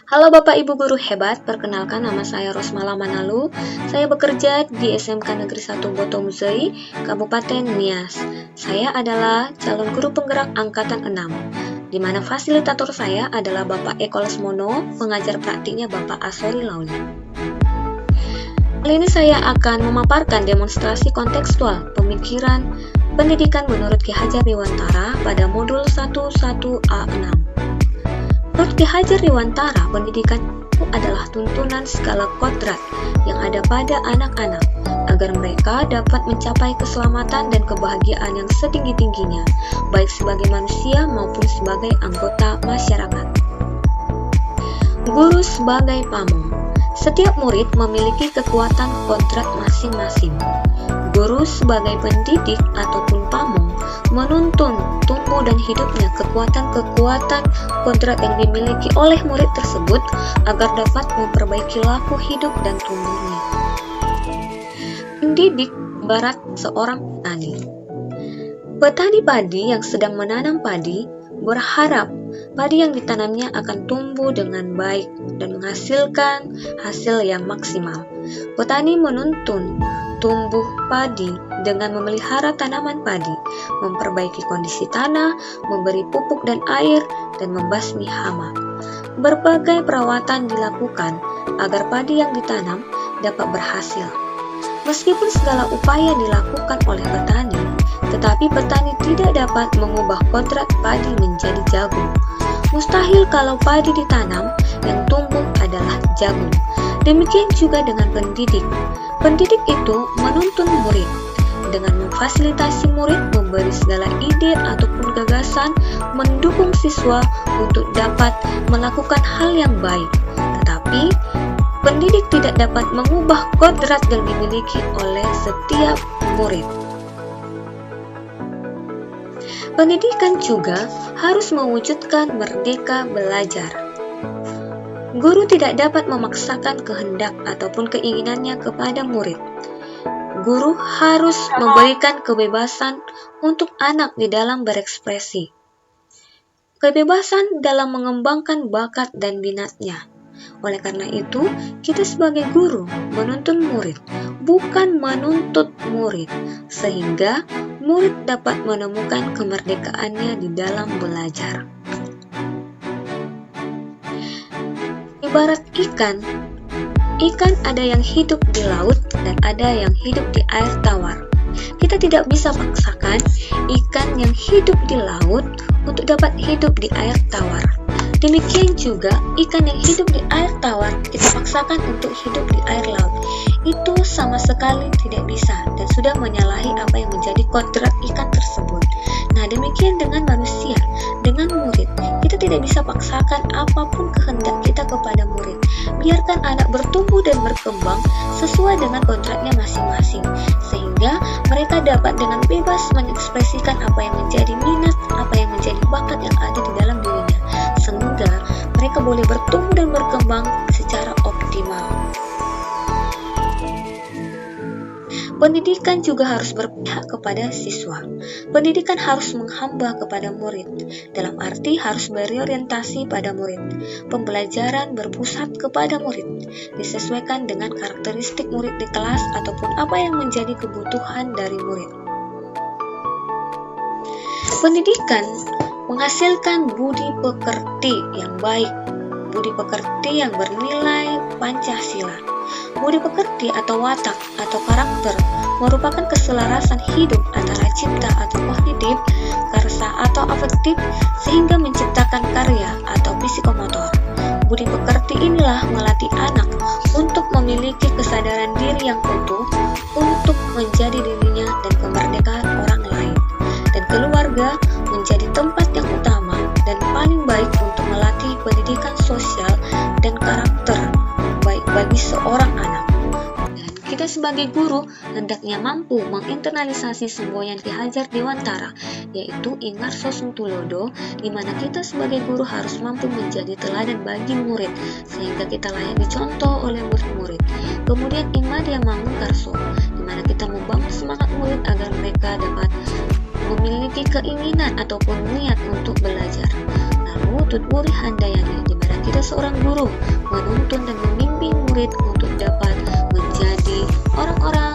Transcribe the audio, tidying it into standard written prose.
Halo Bapak Ibu Guru hebat, perkenalkan nama saya Rosmala Manalu. Saya bekerja di SMK Negeri 1 Botomuzei, Kabupaten Nias. Saya adalah calon guru penggerak angkatan 6, di mana fasilitator saya adalah Bapak Eko Lesmono, pengajar praktiknya Bapak Asori Lauli. Kali ini saya akan memaparkan demonstrasi kontekstual pemikiran pendidikan menurut Ki Hajar Dewantara pada modul 11A6. Menurut Ki Hajar Dewantara, pendidikan itu adalah tuntunan skala kodrat yang ada pada anak-anak agar mereka dapat mencapai keselamatan dan kebahagiaan yang setinggi-tingginya, baik sebagai manusia maupun sebagai anggota masyarakat. Guru sebagai pamong. Setiap murid memiliki kekuatan kodrat masing-masing. Guru sebagai pendidik ataupun pamong menuntun tumbuh dan hidupnya kekuatan-kekuatan kodrat yang dimiliki oleh murid tersebut agar dapat memperbaiki laku hidup dan tumbuhnya. Pendidik ibarat seorang petani. Petani padi yang sedang menanam padi berharap padi yang ditanamnya akan tumbuh dengan baik dan menghasilkan hasil yang maksimal. Petani menuntun tumbuh padi dengan memelihara tanaman padi, memperbaiki kondisi tanah, memberi pupuk dan air, dan membasmi hama. Berbagai perawatan dilakukan agar padi yang ditanam dapat berhasil. Meskipun segala upaya dilakukan oleh petani, tetapi petani tidak dapat mengubah kodrat padi menjadi jagung. Mustahil kalau padi ditanam, yang tumbuh adalah jagung. Demikian juga dengan pendidik. Pendidik itu menuntun murid dengan memfasilitasi murid, memberi segala ide ataupun gagasan, mendukung siswa untuk dapat melakukan hal yang baik. Tetapi pendidik tidak dapat mengubah kodrat yang dimiliki oleh setiap murid. Pendidikan juga harus mewujudkan merdeka belajar. Guru tidak dapat memaksakan kehendak ataupun keinginannya kepada murid. Guru harus memberikan kebebasan untuk anak di dalam berekspresi. Kebebasan dalam mengembangkan bakat dan minatnya. Oleh karena itu, kita sebagai guru menuntun murid, bukan menuntut murid, sehingga murid dapat menemukan kemerdekaannya di dalam belajar. Ibarat ikan ada yang hidup di laut dan ada yang hidup di air tawar. Kita tidak bisa paksakan ikan yang hidup di laut untuk dapat hidup di air tawar. Demikian juga ikan yang hidup di air tawar kita paksakan untuk hidup di air laut. Itu sama sekali tidak bisa dan sudah menyalahi apa yang menjadi kodrat ikan tersebut. Nah, demikian dengan manusia, dengan murid. Kita tidak bisa paksakan apapun kehendak kita kepada murid. Biarkan anak bertumbuh dan berkembang sesuai dengan kodratnya masing-masing, sehingga mereka dapat dengan bebas mengekspresikan apa yang menjadi minat, apa yang menjadi bakat yang ada di dalam dirinya, sehingga mereka boleh bertumbuh dan berkembang secara optimal. Pendidikan juga harus berpihak kepada siswa. Pendidikan harus menghamba kepada murid, dalam arti harus berorientasi pada murid. Pembelajaran berpusat kepada murid, disesuaikan dengan karakteristik murid di kelas ataupun apa yang menjadi kebutuhan dari murid. Pendidikan menghasilkan budi pekerti yang baik, budi pekerti yang bernilai Pancasila. Budi pekerti atau watak atau karakter merupakan keselarasan hidup antara cipta atau kognitif, karsa atau afektif, sehingga menciptakan karya atau psikomotor. Budi pekerti inilah melatih anak untuk memiliki kesadaran diri yang utuh untuk menjadi dirinya dan kemerdekaan orang lain. Dan keluarga menjadi tempat yang utama dan paling baik untuk melatih pendidikan sosial dan karakter baik bagi seorang anak. Dan kita sebagai guru hendaknya mampu menginternalisasi semboyan Ki Hajar Dewantara, yaitu Ingarso Sungtulodo, di mana kita sebagai guru harus mampu menjadi teladan bagi murid, sehingga kita layak dicontoh oleh murid-murid. Kemudian Imadya Mangunkarso, di mana kita membangun semangat murid agar mereka dapat memiliki keinginan ataupun niat untuk belajar. Lalu Tutwuri Handayani, di mana kita seorang guru menuntun dan membimbing murid untuk dapat menjadi orang-orang